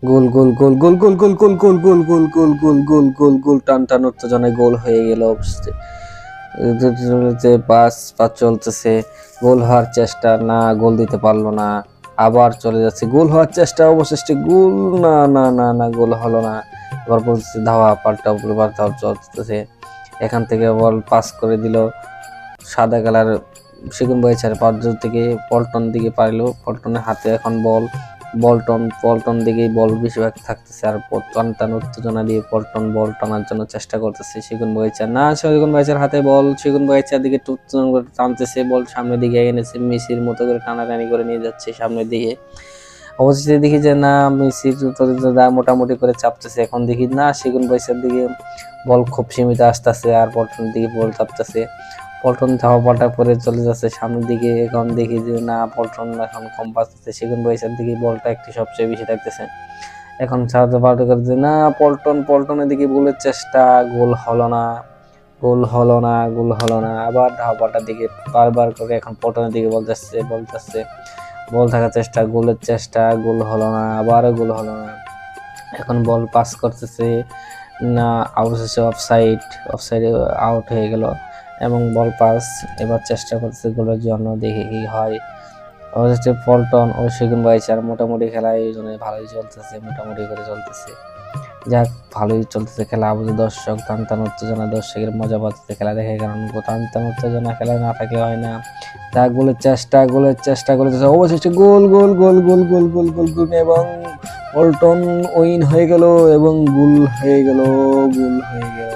গোল গোল গোল গোল গোল গোল গোল গোল গোল গোল গোল গোল গোল গোল গোল টান টান উত্তেজনায় গোল হয়ে গেল। পাস পাস চলতেছে, গোল হওয়ার চেষ্টা, না গোল দিতে পারলো না, আবার চলে যাচ্ছে, গোল হওয়ার চেষ্টা, অবশেষে গোল, না না না না গোল হলো না। এবার বলছে ধাওয়া পাল্টা চলতেছে, এখান থেকে বল পাস করে দিল সাদা কালার সেগুন বয়েছে পাঁচজন থেকে পল্টন দিকে পারলো, পল্টনের হাতে এখন বল, পল্টন দিকেই বল বেশিরভাগ থাকতেছে, আর টান টান উত্তেজনা দিয়ে পল্টন বল টানার জন্য চেষ্টা করতেছে। সেগুন বগিচা না, সেগুন বগিচার হাতে বল, সেগুন বগিচার দিকে উত্তেজনা করে টানতেছে, বল সামনের দিকে এনেছে, মেসির মতো করে টানাটানি করে নিয়ে যাচ্ছে সামনের দিকে। অবশেষে দেখি যে না, মেসির মোটামুটি করে চাপতেছে, এখন দেখি না সেগুন বগিচার দিকে বল খুব সীমিত আসতেছে, আর পল্টনের দিকে বল চাপতেছে, পল্টন ধাওয়া পাল্টা করে চলে যাচ্ছে সামনের দিকে। এখন দেখি যে না, পল্টন এখন কম পাচ্ছে, সেগুন বয়সের দিকে বলটা একটু সবচেয়ে বেশি থাকতেছে। এখন সাহায্য পাল্টা করছে না, পল্টনের দিকে গোলের চেষ্টা, গোল হলো না, গোল হলো না, গোল হলো না, আবার ধাওয়া পাল্টার দিকে বারবার করে এখন পল্টনের দিকে বল যাচ্ছে, বল থাকার চেষ্টা, গোলের চেষ্টা, গোল হলো না, আবারও গোল হলো না। এখন বল পাস করতেছে না, অবশেষে অফসাইডে আউট হয়ে গেল এবং বল পাস। এবার চেষ্টা করতেছে গোলের জন্য, দেখে কি হয়। অবশেষে পল্টন ও সেগুন বাইচার মোটামুটি খেলা আয়োজনে ভালোই চলতেছে, মোটামুটি করে চলতেছে, যাক ভালোই চলতেছে খেলা। আমাদের দর্শক টান টান উত্তেজনা, দর্শকের মজা পাচ্ছে খেলা দেখে, কারণ টান টান উত্তেজনা খেলা না থাকলে হয় না। যাক গোলের চেষ্টা, অবশেষে গোল গোল গোল গোল গোল গোল গোল গোল এবং পল্টন উইন হয়ে গেল এবং গোল হয়ে গেল, গোল হয়ে গেল।